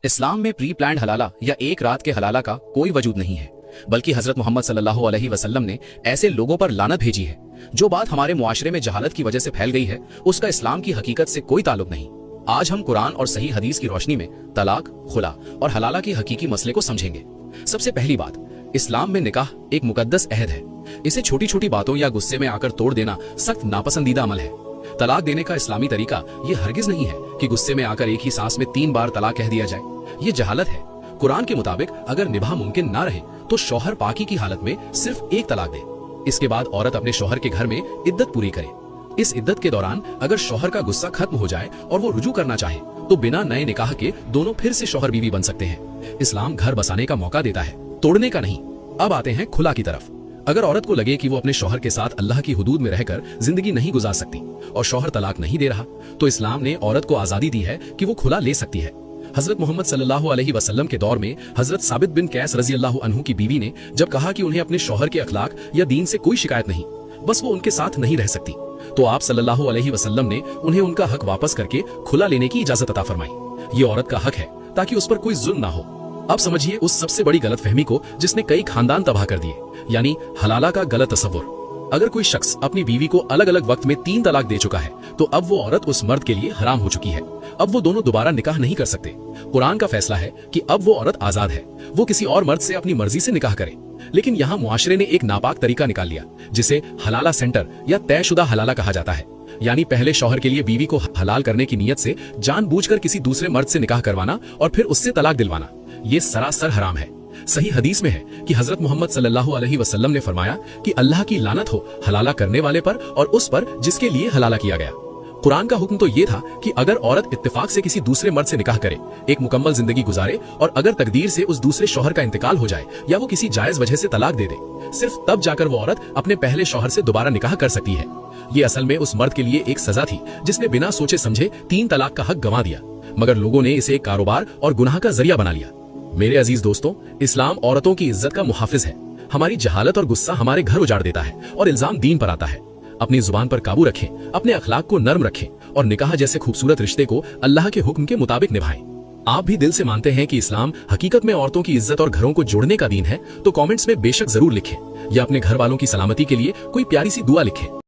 इस्लाम में pre planned हलाला या एक रात के हलाला का कोई वजूद नहीं है, बल्कि हजरत मोहम्मद सल्लल्लाहु अलैहि वसल्लम ने ऐसे लोगों पर लानत भेजी है। जो बात हमारे मुआशरे में जहालत की वजह से फैल गई है, उसका इस्लाम की हकीकत से कोई ताल्लुक नहीं। आज हम कुरान और सही हदीस की रोशनी में तलाक, खुला और हलाला के हकीकी मसले को समझेंगे। सबसे पहली बात, इस्लाम में निकाह एक मुकद्दस अहद है। इसे छोटी छोटी बातों या गुस्से में आकर तोड़ देना सख्त नापसंदीदा अमल है। तलाक देने का इस्लामी तरीका ये हरगिज नहीं है कि गुस्से में आकर एक ही सांस में 3 बार तलाक कह दिया जाए। ये जहालत है। कुरान के मुताबिक अगर निभाह मुमकिन ना रहे तो शौहर पाकी की हालत में सिर्फ एक तलाक दे। इसके बाद औरत अपने शौहर के घर में इद्दत पूरी करे। इस इद्दत के दौरान अगर शौहर का गुस्सा खत्म हो जाए और वो रुजू करना चाहे तो बिना नए निकाह के दोनों फिर से शौहर बीवी बन सकते हैं। इस्लाम घर बसाने का मौका देता है, तोड़ने का नहीं। अब आते हैं खुला की तरफ। अगर औरत को लगे कि वो अपने शौहर के साथ अल्लाह की हुदूद में रहकर जिंदगी नहीं गुजार सकती और शौहर तलाक नहीं दे रहा, तो इस्लाम ने औरत को आजादी दी है कि वो खुला ले सकती है। हजरत मोहम्मद सल्लल्लाहु अलैहि वसल्लम के दौर में हजरत साबित बिन कैस रजी अल्लाह अन्हु की बीवी ने जब कहा कि उन्हें अपने शौहर के अखलाक या दीन से कोई शिकायत नहीं, बस वो उनके साथ नहीं रह सकती, तो आप सल्लल्लाहु अलैहि वसल्लम ने उन्हें उनका हक वापस करके खुला लेने की इजाजत अता फरमाई। ये औरत का हक है ताकि उस पर कोई जुल्म ना हो। अब समझिए उस सबसे बड़ी गलतफहमी को जिसने कई खानदान तबाह कर दिए, यानी हलाला का गलत तसव्वुर। अगर कोई शख्स अपनी बीवी को अलग अलग वक्त में 3 तलाक दे चुका है तो अब वो औरत उस मर्द के लिए हराम हो चुकी है। अब वो दोनों दोबारा निकाह नहीं कर सकते। कुरान का फैसला है कि अब वो औरत आजाद है, वो किसी और मर्द से अपनी मर्जी से निकाह करे। लेकिन यहाँ मुआशरे ने एक नापाक तरीका निकाल लिया जिसे हलाला सेंटर या तयशुदा हलाला कहा जाता है, यानी पहले शौहर के लिए बीवी को हलाल करने की नीयत से जानबूझकर किसी दूसरे मर्द से निकाह करवाना और फिर उससे तलाक दिलवाना। ये सरासर हराम है। सही हदीस में है कि हजरत मोहम्मद सल्लल्लाहु अलैहि वसल्लम ने फरमाया कि अल्लाह की लानत हो हलाला करने वाले पर और उस पर जिसके लिए हलाला किया गया। कुरान का हुक्म तो ये था कि अगर औरत इत्तेफाक से किसी दूसरे मर्द से निकाह करे, एक मुकम्मल जिंदगी गुजारे और अगर तकदीर से उस दूसरे शौहर का इंतकाल हो जाए या वो किसी जायज वजह से तलाक दे दे, सिर्फ तब जाकर वो औरत अपने पहले शौहर से दोबारा निकाह कर सकती है। ये असल में उस मर्द के लिए एक सजा थी जिसने बिना सोचे समझे 3 तलाक का हक गंवा दिया, मगर लोगों ने इसे एक कारोबार और गुनाह का जरिया बना लिया। मेरे अजीज दोस्तों, इस्लाम औरतों की इज्जत का मुहाफिज है। हमारी जहालत और गुस्सा हमारे घर उजाड़ देता है और इल्जाम दीन पर आता है। अपनी जुबान पर काबू रखें, अपने अखलाक को नर्म रखें और निकाह जैसे खूबसूरत रिश्ते को अल्लाह के हुक्म के मुताबिक निभाएं। आप भी दिल से मानते हैं कि इस्लाम हकीकत में औरतों की इज्जत और घरों को जोड़ने का दीन है, तो कमेंट्स में बेशक जरूर लिखें या अपने घर वालों की सलामती के लिए कोई प्यारी सी दुआ लिखें।